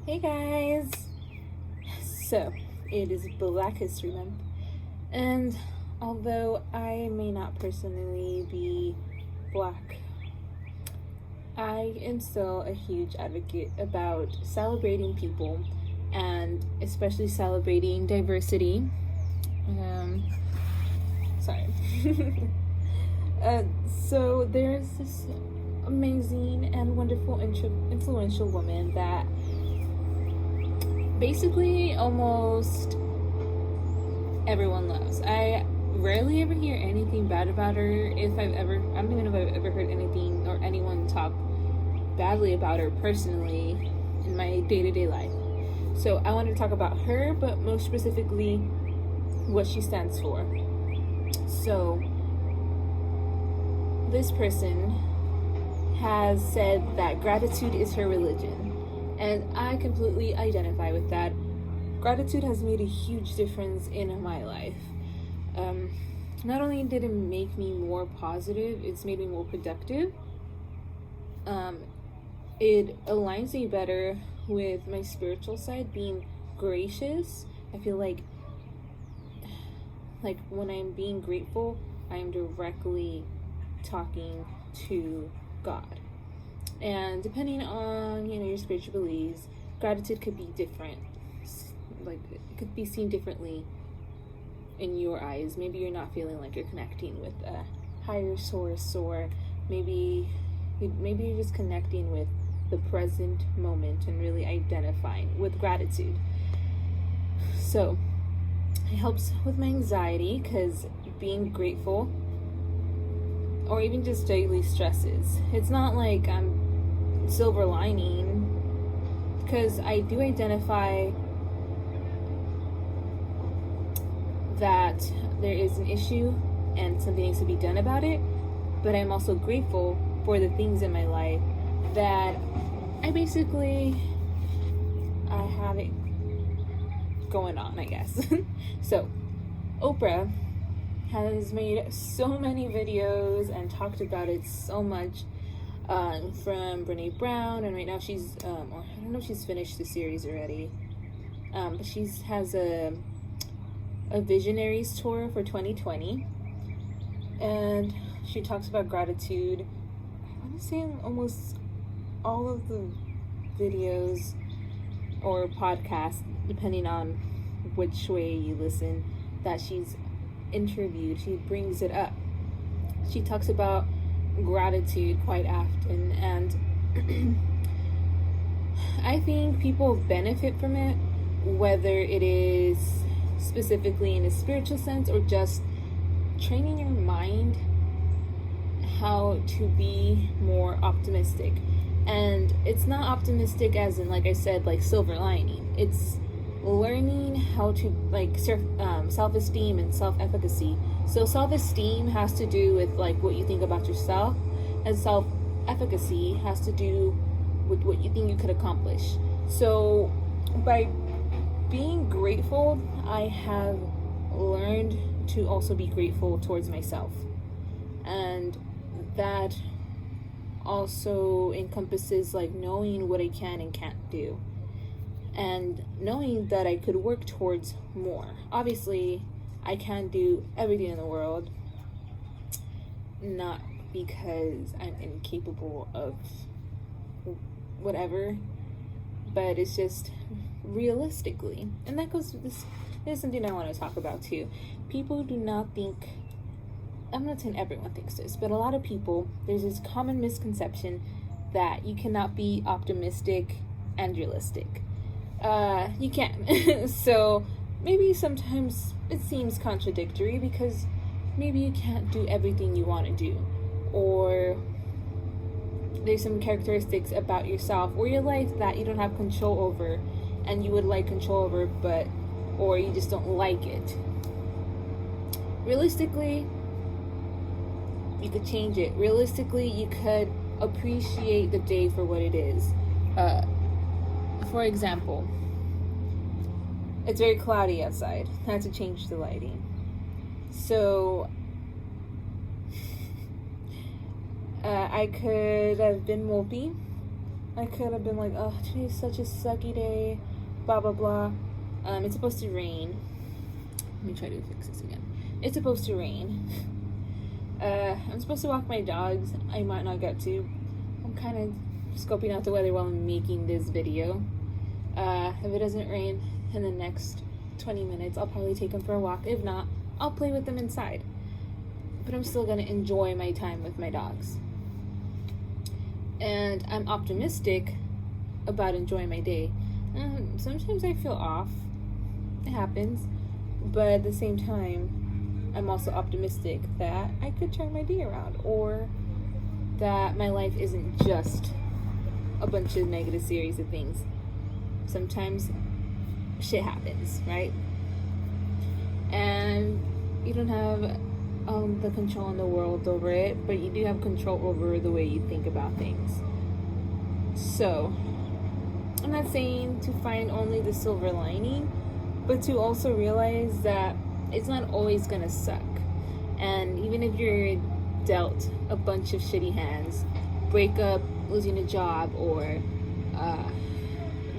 Hey guys! So, it is Black History Month, and although I may not personally be Black, I am still a huge advocate about celebrating people and especially celebrating diversity. Sorry. So there's this amazing and wonderful influential woman that basically almost everyone loves. I rarely ever hear anything bad about her. I don't even know if I've ever heard anything or anyone talk badly about her personally in my day-to-day life. So I wanted to talk about her, but most specifically what she stands for. So this person has said that gratitude is her religion. And I completely identify with that. Gratitude has made a huge difference in my life. Not only did it make me more positive, it's made me more productive. It aligns me better with my spiritual side, being gracious. I feel like when I'm being grateful, I am directly talking to God. And depending on, your spiritual beliefs, gratitude could be different. Like, it could be seen differently in your eyes. Maybe you're not feeling like you're connecting with a higher source, or maybe you're just connecting with the present moment and really identifying with gratitude. So, it helps with my anxiety, because being grateful, or even just daily stresses, it's not like I'm silver lining, because I do identify that there is an issue and something needs to be done about it, but I'm also grateful for the things in my life that I have it going on, I guess. So Oprah has made so many videos and talked about it so much, from Brene Brown, and right now she's I don't know if she's finished the series already, but she has a Visionaries tour for 2020, and she talks about gratitude. I want to say almost all of the videos or podcasts, depending on which way you listen, that she's interviewed, she brings it up. She talks about gratitude quite often, and I think people benefit from it, whether it is specifically in a spiritual sense or just training your mind how to be more optimistic. And it's not optimistic as in, like I said, like silver lining. It's learning how to self-esteem and self-efficacy. So self-esteem has to do with what you think about yourself, and self-efficacy has to do with what you think you could accomplish. So by being grateful, I have learned to also be grateful towards myself, and that also encompasses knowing what I can and can't do, and knowing that I could work towards more. Obviously, I can't do everything in the world, not because I'm incapable of whatever, but it's just realistically. And that goes, this is something I want to talk about too. People do not think, I'm not saying everyone thinks this, but a lot of people, there's this common misconception that you cannot be optimistic and realistic. You can. So maybe sometimes it seems contradictory, because maybe you can't do everything you want to do, or there's some characteristics about yourself or your life that you don't have control over and you would like control over, or you just don't like it. Realistically, you could change it. Realistically, you could appreciate the day for what it is. For example, it's very cloudy outside. I had to change the lighting. So I could have been mopey. I could have been like, oh, today's such a sucky day, blah blah blah. It's supposed to rain. Let me try to fix this again. It's supposed to rain. I'm supposed to walk my dogs. I might not get to. I'm kind of scoping out the weather while I'm making this video. If it doesn't rain in the next 20 minutes, I'll probably take them for a walk. If not, I'll play with them inside. But I'm still going to enjoy my time with my dogs. And I'm optimistic about enjoying my day. Sometimes I feel off. It happens. But at the same time, I'm also optimistic that I could turn my day around, or that my life isn't just a bunch of negative series of things. Sometimes shit happens, right? And you don't have the control in the world over it, but you do have control over the way you think about things. So, I'm not saying to find only the silver lining, but to also realize that it's not always gonna suck. And even if you're dealt a bunch of shitty hands, breakup, losing a job, or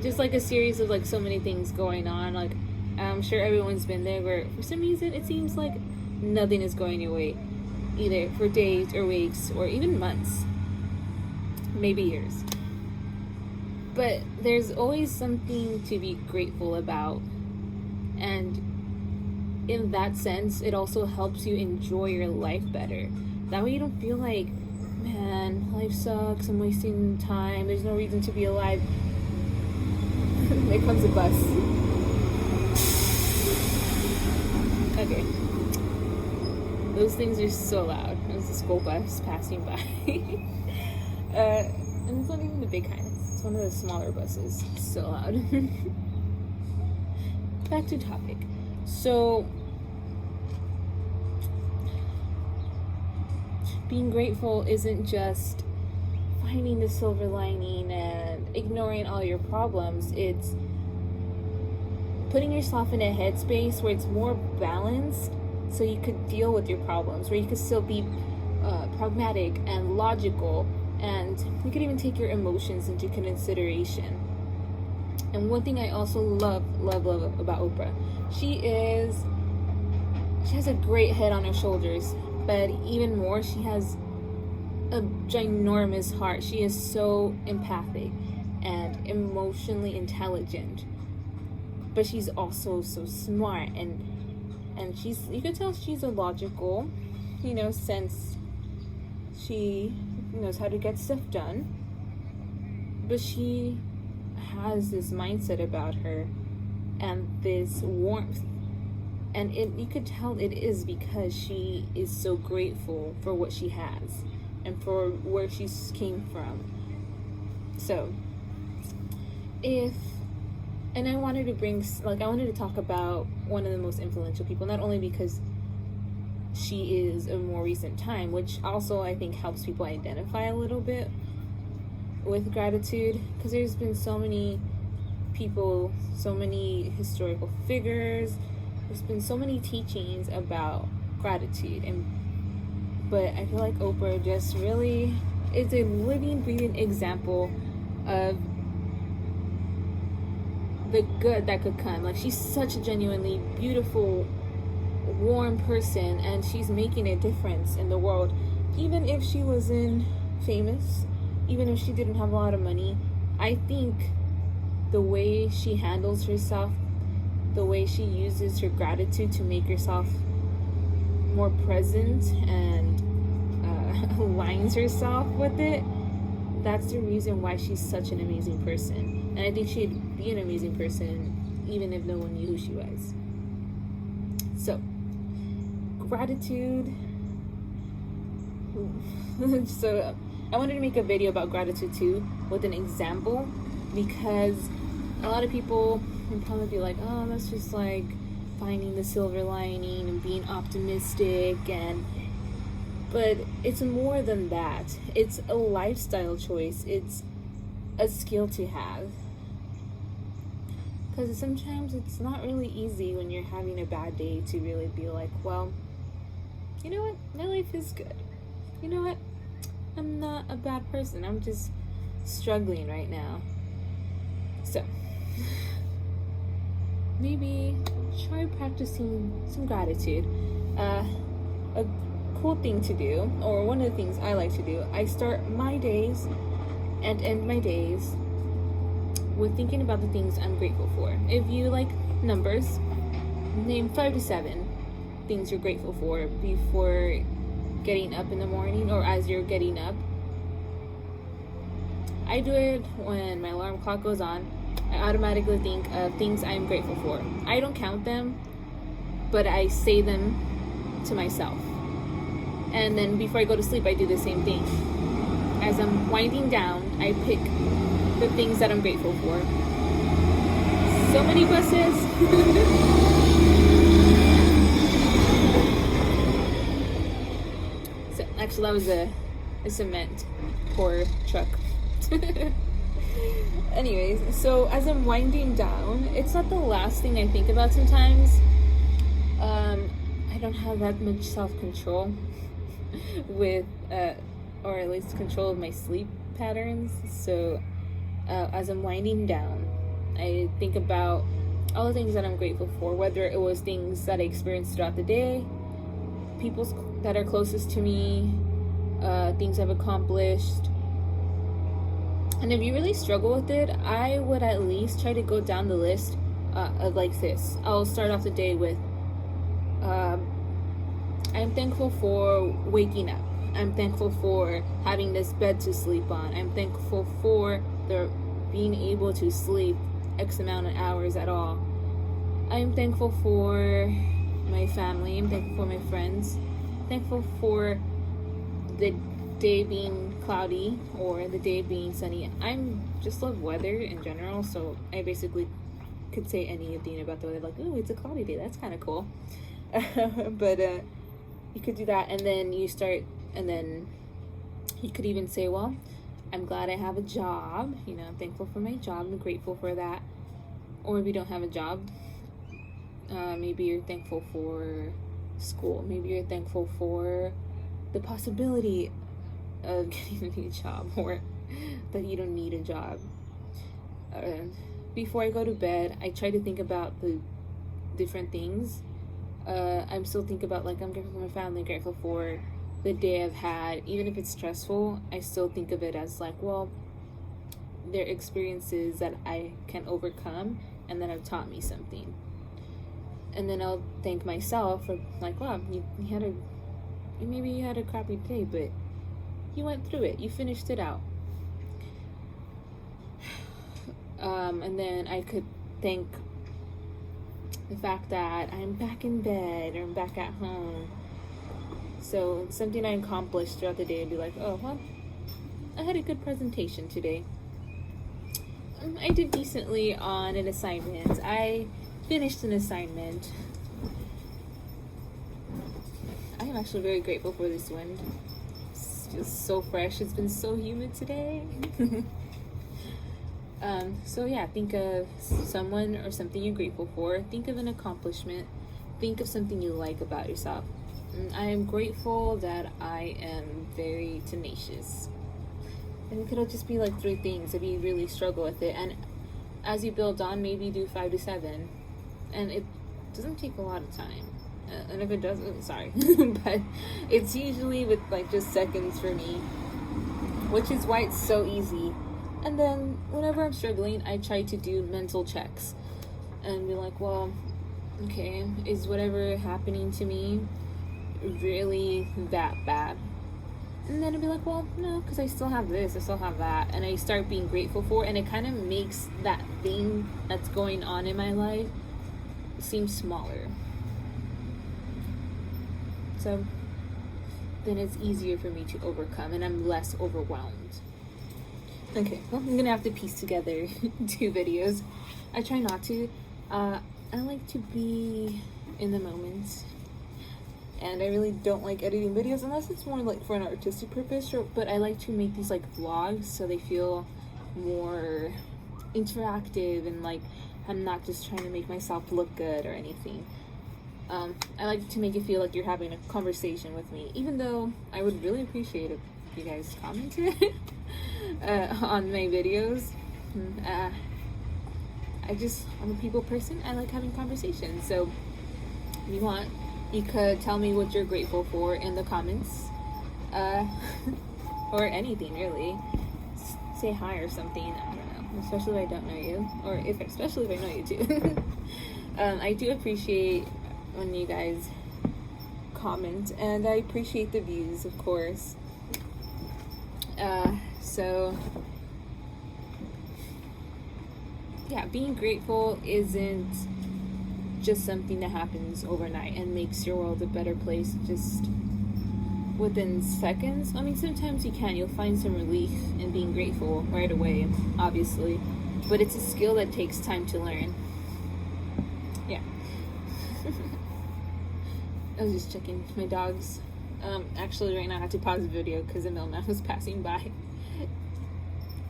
just like a series of like so many things going on, like I'm sure everyone's been there where for some reason it seems like nothing is going your way, either for days or weeks or even months, maybe years. But there's always something to be grateful about. And in that sense, it also helps you enjoy your life better. That way you don't feel like, man, life sucks, I'm wasting time, there's no reason to be alive. There comes a bus. Okay. Those things are so loud. There's a school bus passing by. And it's not even the big kind. It's one of the smaller buses. It's so loud. Back to topic. So, being grateful isn't just finding the silver lining and ignoring all your problems. It's putting yourself in a headspace where it's more balanced, so you could deal with your problems, where you could still be pragmatic and logical, and you could even take your emotions into consideration. And one thing I also love about Oprah, she has a great head on her shoulders, but even more, she has a ginormous heart. She is so empathic and emotionally intelligent, but she's also so smart, and you can tell she's a logical, since she knows how to get stuff done, but she has this mindset about her and this warmth, and you could tell it is because she is so grateful for what she has and for where she came from. So I wanted to talk about one of the most influential people, not only because she is a more recent time, which also I think helps people identify a little bit with gratitude, because there's been so many people, so many historical figures, there's been so many teachings about gratitude, but I feel like Oprah just really is a living, breathing example of the good that could come. Like, she's such a genuinely beautiful, warm person, and she's making a difference in the world. Even if she wasn't famous, even if she didn't have a lot of money, I think the way she handles herself, the way she uses her gratitude to make herself more present and aligns herself with it, that's the reason why she's such an amazing person. And I think she'd be an amazing person even if no one knew who she was. So, gratitude. So, I wanted to make a video about gratitude too, with an example, because a lot of people would probably be like, oh, that's just like finding the silver lining and being optimistic, but it's more than that. It's a lifestyle choice. It's a skill to have. Because sometimes it's not really easy when you're having a bad day to really be like, well, you know what? My life is good. You know what? I'm not a bad person. I'm just struggling right now. So maybe try practicing some gratitude. A cool thing to do, or one of the things I like to do, I start my days and end my days with thinking about the things I'm grateful for. If you like numbers, name 5 to 7 things you're grateful for before getting up in the morning or as you're getting up. I do it when my alarm clock goes on. I automatically think of things I'm grateful for. I don't count them, but I say them to myself. And then before I go to sleep, I do the same thing. As I'm winding down, I pick the things that I'm grateful for. So many buses. So actually, that was a cement pour truck. Anyways, so as I'm winding down, it's not the last thing I think about sometimes. I don't have that much self-control with, or at least control of my sleep patterns. So as I'm winding down, I think about all the things that I'm grateful for, whether it was things that I experienced throughout the day, people that are closest to me, things I've accomplished. And if you really struggle with it, I would at least try to go down the list of like this. I'll start off the day with, I'm thankful for waking up. I'm thankful for having this bed to sleep on. I'm thankful for being able to sleep X amount of hours at all. I'm thankful for my family. I'm thankful for my friends. I'm thankful for the day being cloudy or the day being sunny. I'm just love weather in general, so I basically could say anything about the weather, like, oh, it's a cloudy day, that's kind of cool. But you could do that, and then you could even say, well, I'm glad I have a job, I'm thankful for my job, I'm grateful for that. Or if you don't have a job, maybe you're thankful for school, maybe you're thankful for the possibility of getting a new job, or that you don't need a job. Before I go to bed, I try to think about the different things. I'm still thinking about, like, I'm grateful for my family, grateful for the day I've had. Even if it's stressful, I still think of it as like, well, they're experiences that I can overcome and that have taught me something. And then I'll thank myself for, like, wow, maybe you had a crappy day, but you went through it, you finished it out. And then I could thank the fact that I'm back in bed or I'm back at home. So something I accomplished throughout the day, I'd be like, oh, well, I had a good presentation today. I did decently on an assignment. I finished an assignment. I am actually very grateful for this wind. It's just so fresh. It's been so humid today. So yeah, think of someone or something you're grateful for. Think of an accomplishment. Think of something you like about yourself. I am grateful that I am very tenacious. And it could just be like 3 things if you really struggle with it. And as you build on, maybe do 5 to 7. And it doesn't take a lot of time. And if it doesn't, sorry. But it's usually with like just seconds for me, which is why it's so easy. And then whenever I'm struggling, I try to do mental checks and be like, well, okay, is whatever happening to me really that bad? And then I'd be like, well, no, because I still have this, I still have that. And I start being grateful for it, and it kind of makes that thing that's going on in my life seem smaller. So then it's easier for me to overcome, and I'm less overwhelmed. Okay, well, I'm gonna have to piece together 2 videos. I try not to. I like to be in the moment. And I really don't like editing videos unless it's more like for an artistic purpose. But I like to make these like vlogs so they feel more interactive and like I'm not just trying to make myself look good or anything. I like to make it feel like you're having a conversation with me, even though I would really appreciate you guys commented on my videos. I'm a people person. I like having conversations. So if you want, you could tell me what you're grateful for in the comments, or anything really. Say hi or something. I don't know, especially if I don't know you, or especially if I know you too. I do appreciate when you guys comment, and I appreciate the views, of course. So yeah, being grateful isn't just something that happens overnight and makes your world a better place just within seconds. I mean, sometimes you'll find some relief in being grateful right away, obviously, but it's a skill that takes time to learn. Yeah. I was just checking my dogs. Actually, right now I had to pause the video because the mailman was passing by,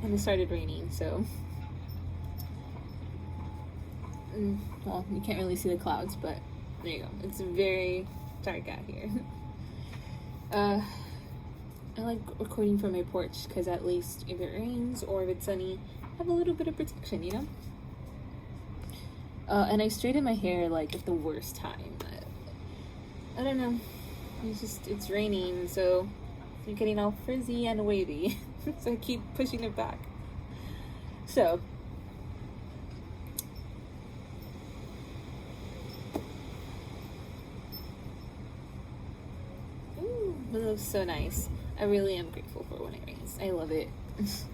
and it started raining, so well, you can't really see the clouds, but there you go. It's very dark out here. I like recording from my porch because at least if it rains or if it's sunny, I have a little bit of protection, you know? And I straighten my hair like at the worst time. I don't know. It's raining, so it's getting all frizzy and wavy. So I keep pushing it back. So it looks so nice. I really am grateful for when it rains. I love it. It's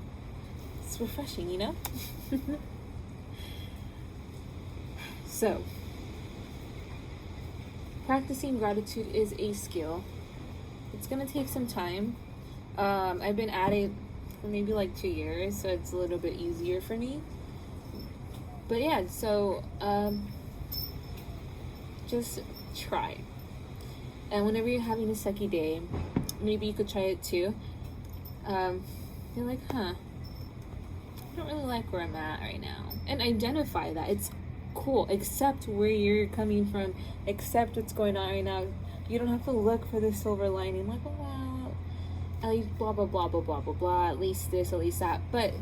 refreshing, you know? So, practicing gratitude is a skill. It's gonna take some time. I've been at it for maybe like 2 years, so it's a little bit easier for me. But yeah, so just try. And whenever you're having a sucky day, maybe you could try it too. You're like, I don't really like where I'm at right now. And identify that. It's cool. Accept where you're coming from. Accept what's going on right now. You don't have to look for the silver lining. Like, well, at least blah, blah, blah, blah, blah, blah, blah. At least this, at least that. But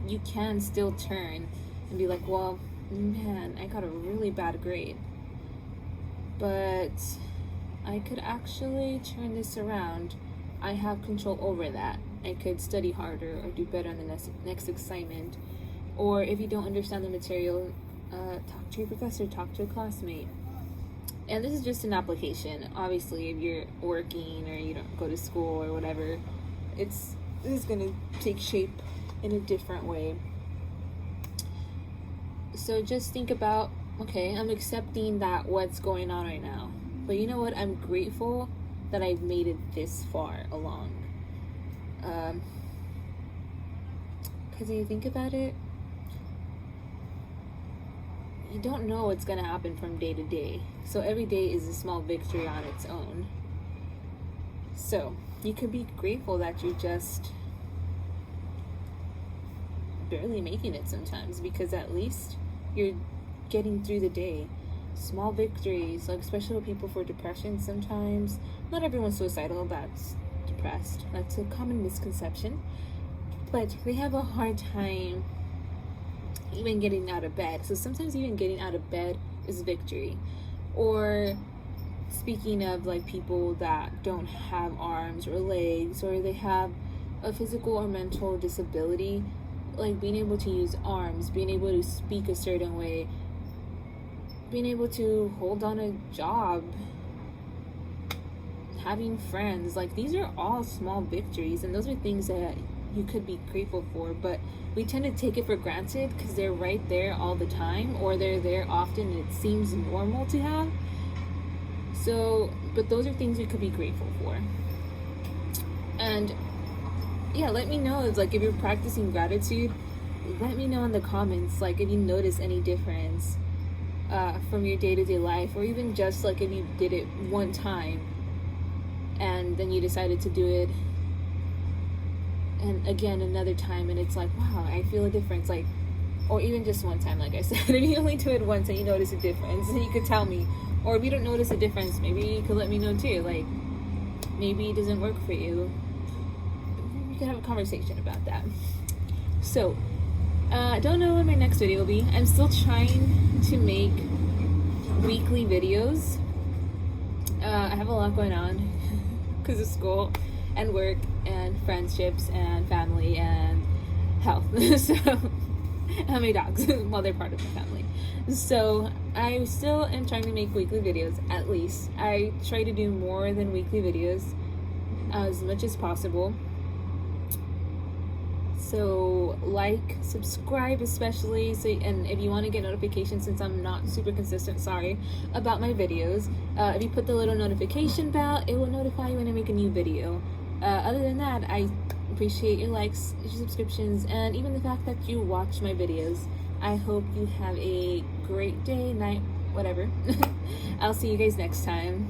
you can still turn and be like, well, man, I got a really bad grade. But I could actually turn this around. I have control over that. I could study harder or do better on the next assignment. Or if you don't understand the material, talk to your professor, talk to a classmate. And this is just an application. Obviously, if you're working or you don't go to school or whatever, this is going to take shape in a different way. So just think about, okay, I'm accepting that what's going on right now. But you know what? I'm grateful that I've made it this far along. Because if you think about it, you don't know what's going to happen from day to day. So every day is a small victory on its own. So you could be grateful that you're just barely making it sometimes, because at least you're getting through the day. Small victories, like especially with people for depression sometimes. Not everyone's suicidal that's depressed. That's a common misconception. But they have a hard time even getting out of bed. So sometimes even getting out of bed is victory. Or speaking of like people that don't have arms or legs, or they have a physical or mental disability, like being able to use arms, being able to speak a certain way, being able to hold on a job, having friends, like these are all small victories, and those are things that you could be grateful for. But we tend to take it for granted because they're right there all the time, or they're there often and it seems normal to have. So, but those are things we could be grateful for. And yeah, let me know, like if you're practicing gratitude, let me know in the comments, like if you notice any difference from your day-to-day life, or even just like if you did it one time and then you decided to do it and again another time, and it's like, wow, I feel a difference. Like, or even just one time, like I said, if you only do it once and you notice a difference, then you could tell me. Or if you don't notice a difference, maybe you could let me know too. Like, maybe it doesn't work for you. we could have a conversation about that. So, I don't know when my next video will be. I'm still trying to make weekly videos. I have a lot going on because of school and work and friendships and family and health. So, how many dogs? Well, they're part of my family. So, I still am trying to make weekly videos, at least. I try to do more than weekly videos as much as possible. So like, subscribe especially, so, and if you want to get notifications, since I'm not super consistent, sorry, about my videos, if you put the little notification bell, it will notify you when I make a new video. Other than that, I appreciate your likes, your subscriptions, and even the fact that you watch my videos. I hope you have a great day, night, whatever. I'll see you guys next time.